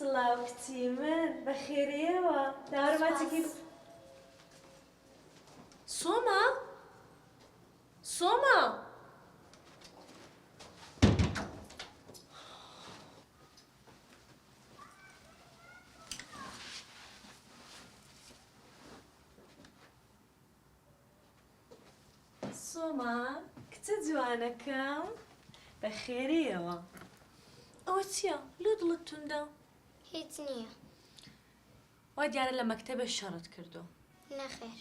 سڵاو کچی من بەخێرەیەوە داوەڕماچێکی سۆما سۆما سۆما کچە جوانەکەم بەخێرەیەوە ئەوە چییە؟ لێ دڵت توندە؟ هیچ نییە. وا دیارە لە مەکتەبە شەڕت کردو. نەخێر.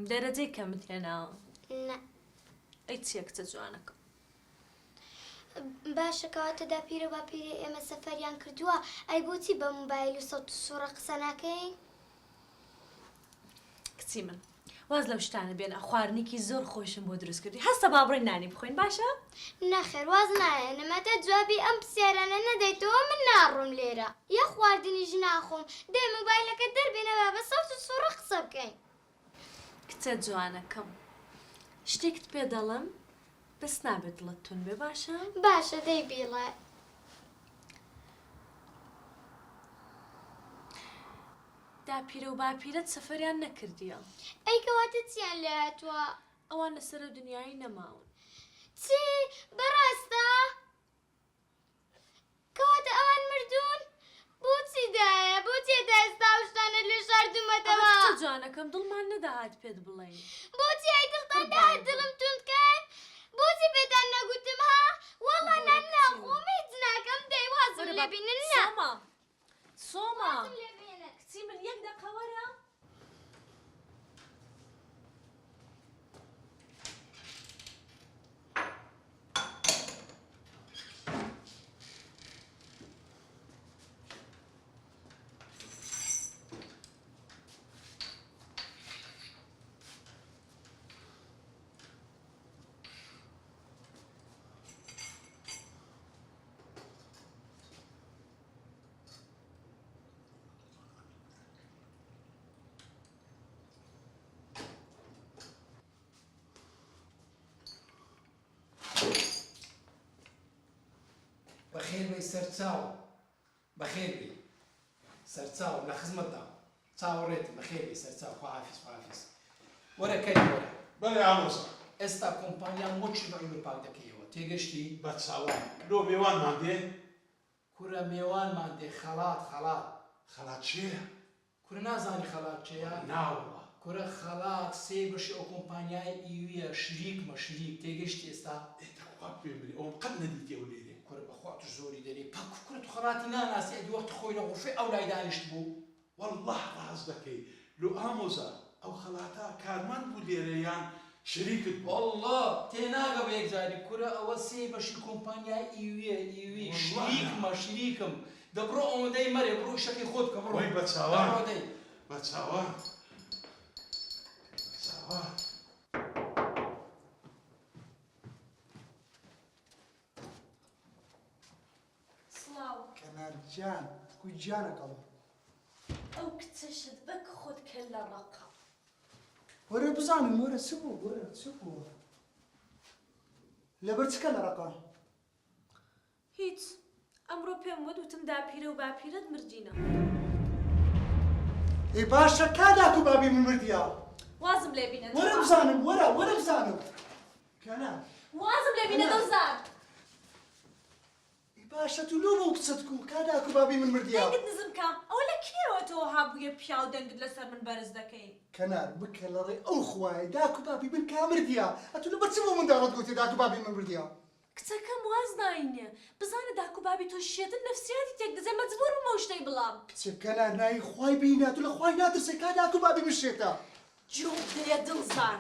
دەرەجەی کەمت هێناوە؟ نە. ئەی چییە کچە جوانەکەم؟ باشە کەواتە داپیرە باپیرە ئێمە سەفەریان کردووە ئەی بۆچی بە موبایل و سەوت و سوورە قسە ناکەین؟ کچی من واز لەو شتانە بێنە خواردنێکی زۆر خۆشم بۆ دروست کردی هەستە با بڕۆین نانی بخۆین باشە؟ نەخێر واز نایە نەمەتە جوابی ئەم پرسیارانە نەدەیتەوە من ناڕۆم لێرە یا خواردنیش ناخۆم دێ موبایلەکە دەربێنەوە بە سەوت و سوورە قسە بکەین. کچە جوانەکەم شتێکت پێ دەڵم بەس نابێت دڵت تون بێ باشە؟ باشە دەی بیڵێ. داپیرە و باپیرەت سەفەریان نەکردیە. ئەی کەواتە چیان لێ هاتووە؟ ئەوان لەسەر دنیای نەماون. چی؟ بەڕاستە؟ کەواتە ئەوان مردوون؟ بۆچی دایە؟ بۆچی هێتا ئێستا ئەو شتانە لێ شاردوومەتەوە؟ کچە جوانەکەم دڵمان نەداهات پێت بڵێین. بۆچی ئەی دڵتان داهات دڵم توندکەن؟ بۆچی پێتان نەگوتم ها؟ وەڵا نان ناخۆم هیچ ناکەم دەی وازم لێ بینن نە. سۆما سۆما کچی من یەک دەقە وەرە. بەخێر بێ سەرچاو بەخێر بێ سەرچاو لە خزمەتدا چاوەڕێت بەخێر بێ سەرچاو خواحافیز خواحافیز وەرە کەی وەرە بەڵێ ئامۆسا ئێستا کۆمپانیان وەچی بەعیبر پاک دەکەیەوە تێگەشتی بە چاوان لۆ میوانمان دێ کورە میێوانمان دێ خەڵات خەڵات خەڵات چییە؟ کورە نازانی خەڵات چێە؟ ناوەوە کورە خەڵات سێ بەشی ئەو کۆمپانیای ئیویە شریکمە شریک تێگەشتی ئێستا ئێتەخوا پێم بێ ئەوم قەت نەدیتێ و لێرێ کورە بەخوا توش زۆری دەرێ پاک کورە تو خەڵاتی ناناسی ئەدی وەخت خۆی لە غوفێ ئەو لای دانیشت بوو والله ڕاز دەکەی لۆ ئامۆزا ئەو خەڵاتە کارمەند بوو لێرەیان شریکت بوو والله تێناگە بە یەکجاری کورە ئەوە سێ بەشی کۆمپانیای ئیویە ئیوی شریکمە شریکم دەبڕۆ ئەوەندەی مەرێ بڕۆ شەکەی خۆت کە بڕۆ ڕۆی بە چاوان بڕۆدەی بە چاوان چاوان سڵاو کەنارجان کوی جانەکەڵە ئەو کچەشت بەک خۆت کە لە ڕەقە. وەرە بزانم وەرە چ بوو وەرە چ بووە لەبەر چکە لە ڕەقا هیچ ئەمڕۆ پێم وتم داپیرە و باپیرەت مردینە. ئەی باشە کاداک و بابی من مردیە وازم لێ بینە وەرە بزانم وەرە بزانم کەنار وازم لێ بینە دەوزار. ئەی باشە تو لۆ بەو کچەت کو کاداک و بابی من مردیە دەنگت نزم کە ئەوە لە کێوە تۆ هابوویە پیا و دەنگت لەسەر من بەرز دەکەی. کەنار بکە لە ڕێ ئەو خوایە داک و بابی من کا مردیە ئەتو لەبەر چ بۆ من داوەت گوتی داک و بابی من مردیە کچەکەم واز ناینێ بزانە داک و بابی تۆ شێتن نەفسیاتی تێک دەزێ مەجبور بوومە ئەو شتەی بڵام. کچە کەنار نایی خوای بینە تو لە خوای ناترسێ کاداک و بابی من شێتە جۆت دەیە دڵزار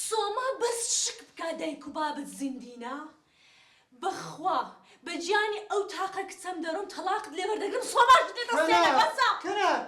سۆما بەس شک بکە دایک و بابت زیندینە بەخوا بە گیانی ئەو تاقە کچەم دەڕۆم تەلاقت لێ وەردەگرم سۆماش دێتە سێنە بەسە. کەنار